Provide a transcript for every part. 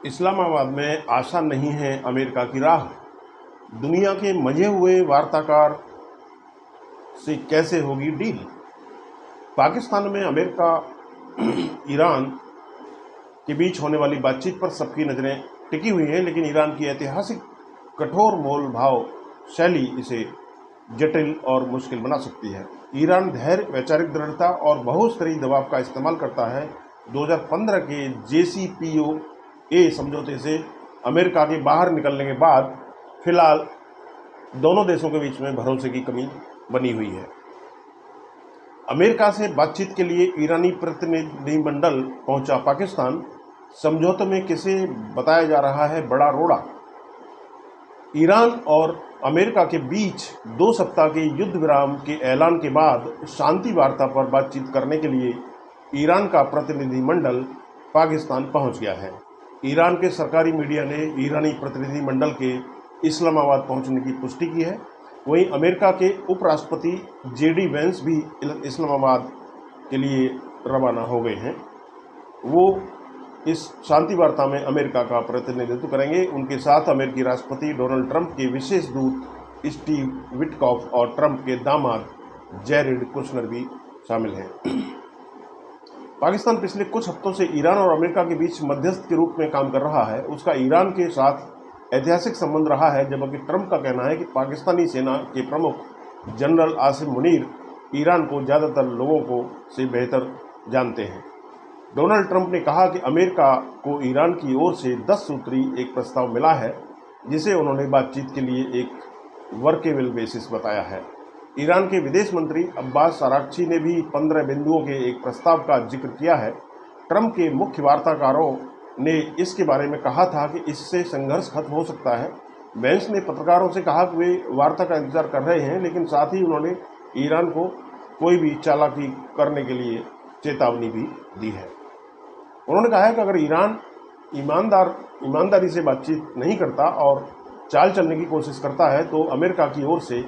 इस्लामाबाद में आसान नहीं है अमेरिका की राह। दुनिया के मंझे हुए वार्ताकार से कैसे होगी डील। पाकिस्तान में अमेरिका ईरान के बीच होने वाली बातचीत पर सबकी नज़रें टिकी हुई हैं, लेकिन ईरान की ऐतिहासिक कठोर मोल भाव शैली इसे जटिल और मुश्किल बना सकती है। ईरान धैर्य, वैचारिक दृढ़ता और बहुस्तरीय दबाव का इस्तेमाल करता है। 2015 के JCPOA समझौते से अमेरिका के बाहर निकलने के बाद फिलहाल दोनों देशों के बीच में भरोसे की कमी बनी हुई है। अमेरिका से बातचीत के लिए ईरानी प्रतिनिधिमंडल पहुंचा पाकिस्तान। समझौते में किसे बताया जा रहा है बड़ा रोड़ा। ईरान और अमेरिका के बीच 2 सप्ताह के युद्ध विराम के ऐलान के बाद शांति वार्ता पर बातचीत करने के लिए ईरान का प्रतिनिधिमंडल पाकिस्तान पहुंच गया है। ईरान के सरकारी मीडिया ने ईरानी प्रतिनिधिमंडल के इस्लामाबाद पहुंचने की पुष्टि की है। वहीं अमेरिका के उपराष्ट्रपति JD वेंस भी इस्लामाबाद के लिए रवाना हो गए हैं। वो इस शांति वार्ता में अमेरिका का प्रतिनिधित्व करेंगे। उनके साथ अमेरिकी राष्ट्रपति डोनाल्ड ट्रंप के विशेष दूत स्टीव विटकॉफ और ट्रंप के दामाद जैरेड कुशनर भी शामिल हैं। पाकिस्तान पिछले कुछ हफ्तों से ईरान और अमेरिका के बीच मध्यस्थ के रूप में काम कर रहा है। उसका ईरान के साथ ऐतिहासिक संबंध रहा है, जबकि ट्रंप का कहना है कि पाकिस्तानी सेना के प्रमुख जनरल आसिम मुनीर ईरान को ज़्यादातर लोगों को से बेहतर जानते हैं। डोनाल्ड ट्रंप ने कहा कि अमेरिका को ईरान की ओर से 10 सूत्री एक प्रस्ताव मिला है, जिसे उन्होंने बातचीत के लिए एक वर्केबल बेसिस बताया है। ईरान के विदेश मंत्री अब्बास अराक्ची ने भी 15 बिंदुओं के एक प्रस्ताव का जिक्र किया है। ट्रंप के मुख्य वार्ताकारों ने इसके बारे में कहा था कि इससे संघर्ष खत्म हो सकता है। वेंस ने पत्रकारों से कहा कि वे वार्ता का इंतजार कर रहे हैं, लेकिन साथ ही उन्होंने ईरान को कोई भी चालाकी करने के लिए चेतावनी भी दी है। उन्होंने कहा है कि अगर ईरान ईमानदारी से बातचीत नहीं करता और चाल चलने की कोशिश करता है तो अमेरिका की ओर से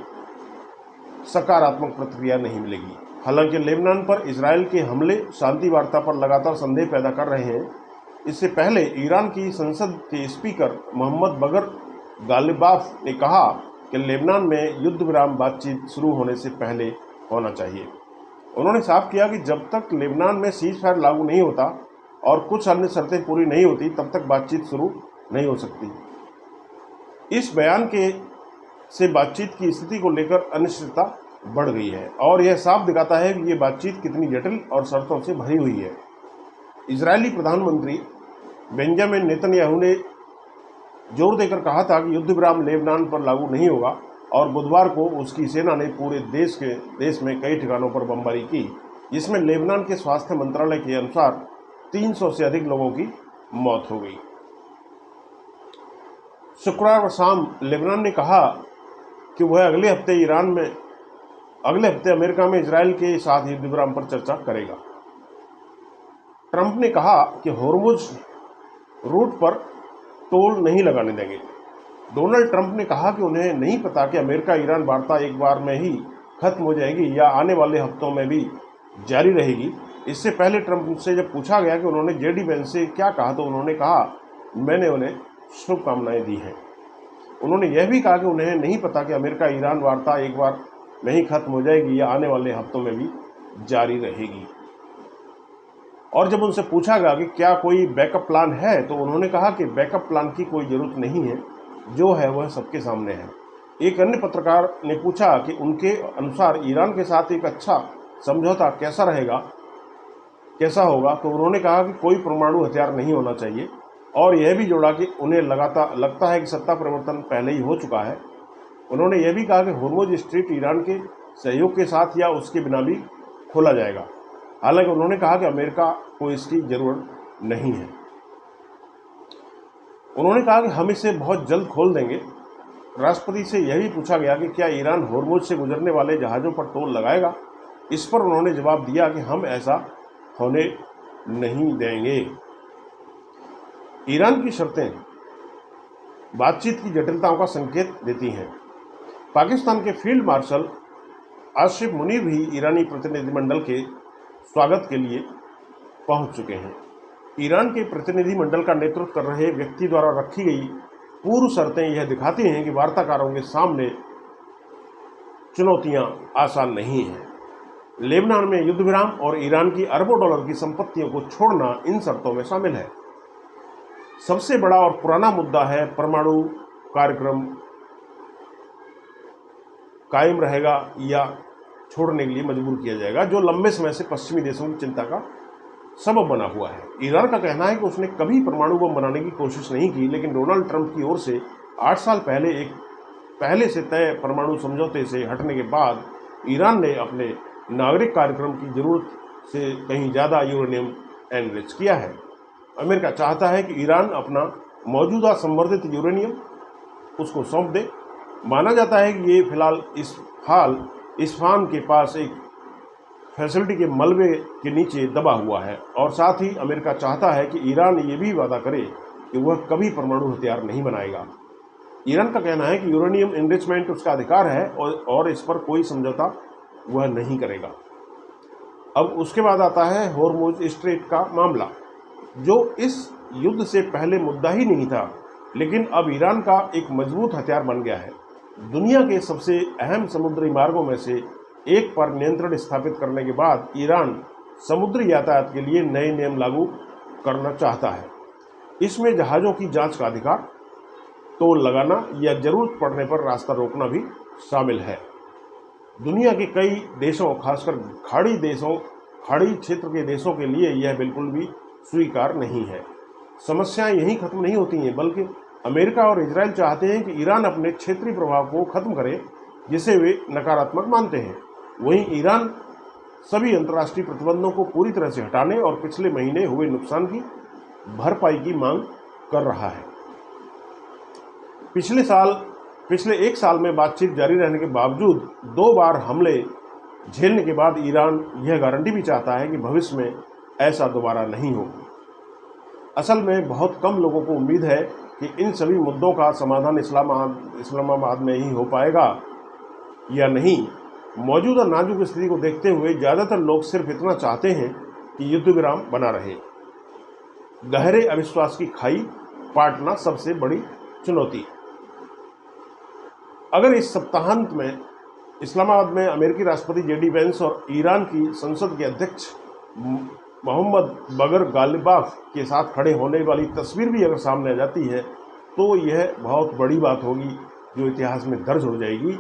सकारात्मक प्रतिक्रिया नहीं मिलेगी। हालांकि लेबनान पर इजरायल के हमले शांति वार्ता पर लगातार संदेह पैदा कर रहे हैं। इससे पहले ईरान की संसद के स्पीकर मोहम्मद बगर गालिबाफ ने कहा कि लेबनान में युद्ध विराम बातचीत शुरू होने से पहले होना चाहिए। उन्होंने साफ किया कि जब तक लेबनान में सीज फायर लागू नहीं होता और कुछ अन्य शर्तें पूरी नहीं होती, तब तक बातचीत शुरू नहीं हो सकती। इस बयान से बातचीत की स्थिति को लेकर अनिश्चितता बढ़ गई है और यह साफ दिखाता है कि ये बातचीत कितनी जटिल और शर्तों से भरी हुई है। इजरायली प्रधानमंत्री बेंजामिन नेतन्याहू ने जोर देकर कहा था कि युद्ध विराम लेबनान पर लागू नहीं होगा और बुधवार को उसकी सेना ने पूरे देश में कई ठिकानों पर बमबारी की, जिसमें लेबनान के स्वास्थ्य मंत्रालय के अनुसार 300 से अधिक लोगों की मौत हो गई। शुक्रवार शाम लेबनान ने कहा कि वह अगले हफ्ते अमेरिका में इजरायल के साथ युद्ध विराम पर चर्चा करेगा। ट्रंप ने कहा कि होर्मुज रूट पर टोल नहीं लगाने देंगे। डोनाल्ड ट्रंप ने कहा कि उन्हें नहीं पता कि अमेरिका ईरान वार्ता एक बार में ही खत्म हो जाएगी या आने वाले हफ्तों में भी जारी रहेगी। इससे पहले ट्रंप से जब पूछा गया कि उन्होंने JD वेंस से क्या कहा, तो उन्होंने कहा, मैंने उन्हें शुभकामनाएं दी हैं। उन्होंने यह भी कहा कि उन्हें नहीं पता कि अमेरिका ईरान वार्ता एक बार में ही खत्म हो जाएगी या आने वाले हफ्तों में भी जारी रहेगी। और जब उनसे पूछा गया कि क्या कोई बैकअप प्लान है, तो उन्होंने कहा कि बैकअप प्लान की कोई ज़रूरत नहीं है, जो है वह सबके सामने है। एक अन्य पत्रकार ने पूछा कि उनके अनुसार ईरान के साथ एक अच्छा समझौता कैसा होगा, तो उन्होंने कहा कि कोई परमाणु हथियार नहीं होना चाहिए और यह भी जोड़ा कि उन्हें लगता है कि सत्ता परिवर्तन पहले ही हो चुका है। उन्होंने यह भी कहा कि होर्मुज स्ट्रीट ईरान के सहयोग के साथ या उसके बिना भी खोला जाएगा। हालांकि उन्होंने कहा कि अमेरिका को इसकी ज़रूरत नहीं है। उन्होंने कहा कि हम इसे बहुत जल्द खोल देंगे। राष्ट्रपति से यह भी पूछा गया कि क्या ईरान होर्मुज से गुजरने वाले जहाज़ों पर टोल लगाएगा। इस पर उन्होंने जवाब दिया कि हम ऐसा होने नहीं देंगे। ईरान की शर्तें बातचीत की जटिलताओं का संकेत देती हैं। पाकिस्तान के फील्ड मार्शल आसिफ मुनीर भी ईरानी प्रतिनिधिमंडल के स्वागत के लिए पहुंच चुके हैं। ईरान के प्रतिनिधिमंडल का नेतृत्व कर रहे व्यक्ति द्वारा रखी गई पूर्व शर्तें यह दिखाती हैं कि वार्ताकारों के सामने चुनौतियां आसान नहीं हैं। लेबनान में युद्ध विराम और ईरान की अरबों डॉलर की संपत्तियों को छोड़ना इन शर्तों में शामिल है। सबसे बड़ा और पुराना मुद्दा है परमाणु कार्यक्रम कायम रहेगा या छोड़ने के लिए मजबूर किया जाएगा, जो लंबे समय से पश्चिमी देशों की चिंता का सबब बना हुआ है। ईरान का कहना है कि उसने कभी परमाणु बम बनाने की कोशिश नहीं की, लेकिन डोनाल्ड ट्रंप की ओर से 8 साल पहले एक पहले से तय परमाणु समझौते से हटने के बाद ईरान ने अपने नागरिक कार्यक्रम की जरूरत से कहीं ज़्यादा यूरेनियम एनरिच किया है। अमेरिका चाहता है कि ईरान अपना मौजूदा संवर्धित यूरेनियम उसको सौंप दे। माना जाता है कि ये फिलहाल इस्फहान के पास एक फैसिलिटी के मलबे के नीचे दबा हुआ है, और साथ ही अमेरिका चाहता है कि ईरान ये भी वादा करे कि वह कभी परमाणु हथियार नहीं बनाएगा। ईरान का कहना है कि यूरेनियम एनरिचमेंट उसका अधिकार है और इस पर कोई समझौता वह नहीं करेगा। अब उसके बाद आता है होर्मुज स्ट्रेट का मामला, जो इस युद्ध से पहले मुद्दा ही नहीं था, लेकिन अब ईरान का एक मजबूत हथियार बन गया है। दुनिया के सबसे अहम समुद्री मार्गों में से एक पर नियंत्रण स्थापित करने के बाद ईरान समुद्री यातायात के लिए नए नियम लागू करना चाहता है। इसमें जहाज़ों की जांच का अधिकार, टोल लगाना या जरूरत पड़ने पर रास्ता रोकना भी शामिल है। दुनिया के कई देशों, खासकर खाड़ी क्षेत्र के देशों के लिए यह बिल्कुल भी स्वीकार नहीं है। समस्याएं यहीं खत्म नहीं होती हैं, बल्कि अमेरिका और इजराइल चाहते हैं कि ईरान अपने क्षेत्रीय प्रभाव को खत्म करे, जिसे वे नकारात्मक मानते हैं। वहीं ईरान सभी अंतर्राष्ट्रीय प्रतिबंधों को पूरी तरह से हटाने और पिछले महीने हुए नुकसान की भरपाई की मांग कर रहा है। पिछले एक साल में बातचीत जारी रहने के बावजूद 2 बार हमले झेलने के बाद ईरान यह गारंटी भी चाहता है कि भविष्य में ऐसा दोबारा नहीं होगा। असल में बहुत कम लोगों को उम्मीद है कि इन सभी मुद्दों का समाधान इस्लामाबाद में ही हो पाएगा या नहीं। मौजूदा नाजुक स्थिति को देखते हुए ज़्यादातर लोग सिर्फ इतना चाहते हैं कि युद्ध विराम बना रहे। गहरे अविश्वास की खाई पाटना सबसे बड़ी चुनौती। अगर इस सप्ताहांत में इस्लामाबाद में अमेरिकी राष्ट्रपति जेडी वेंस और ईरान की संसद के अध्यक्ष मोहम्मद बगर गालिबाफ के साथ खड़े होने वाली तस्वीर भी अगर सामने आ जाती है, तो यह बहुत बड़ी बात होगी जो इतिहास में दर्ज हो जाएगी।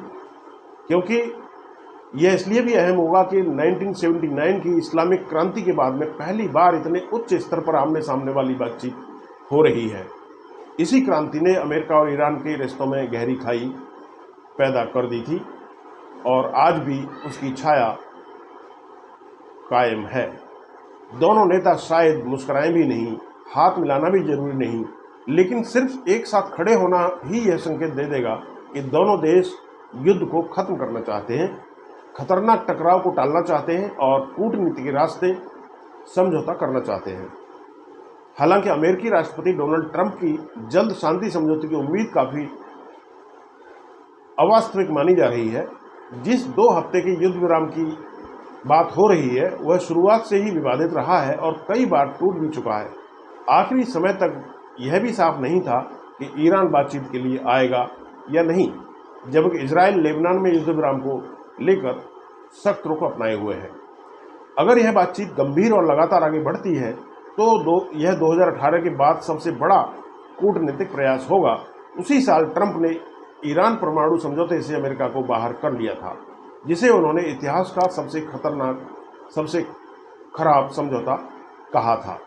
क्योंकि यह इसलिए भी अहम होगा कि 1979 की इस्लामिक क्रांति के बाद में पहली बार इतने उच्च स्तर पर आमने सामने वाली बातचीत हो रही है। इसी क्रांति ने अमेरिका और ईरान के रिश्तों में गहरी खाई पैदा कर दी थी और आज भी उसकी छाया कायम है। दोनों नेता शायद मुस्कुराएं भी नहीं, हाथ मिलाना भी जरूरी नहीं, लेकिन सिर्फ एक साथ खड़े होना ही यह संकेत दे देगा कि दोनों देश युद्ध को खत्म करना चाहते हैं, खतरनाक टकराव को टालना चाहते हैं और कूटनीति के रास्ते समझौता करना चाहते हैं। हालांकि अमेरिकी राष्ट्रपति डोनाल्ड ट्रंप की जल्द शांति समझौते की उम्मीद काफ़ी अवास्तविक मानी जा रही है। जिस 2 हफ्ते के युद्ध विराम की बात हो रही है वह शुरुआत से ही विवादित रहा है और कई बार टूट भी चुका है। आखिरी समय तक यह भी साफ नहीं था कि ईरान बातचीत के लिए आएगा या नहीं, जबकि इजराइल लेबनान में युद्ध विराम को लेकर सख्त रुख अपनाए हुए है। अगर यह बातचीत गंभीर और लगातार आगे बढ़ती है तो यह 2018 के बाद सबसे बड़ा कूटनीतिक प्रयास होगा। उसी साल ट्रंप ने ईरान परमाणु समझौते से अमेरिका को बाहर कर लिया था, जिसे उन्होंने इतिहास का सबसे खतरनाक, सबसे खराब समझौता कहा था।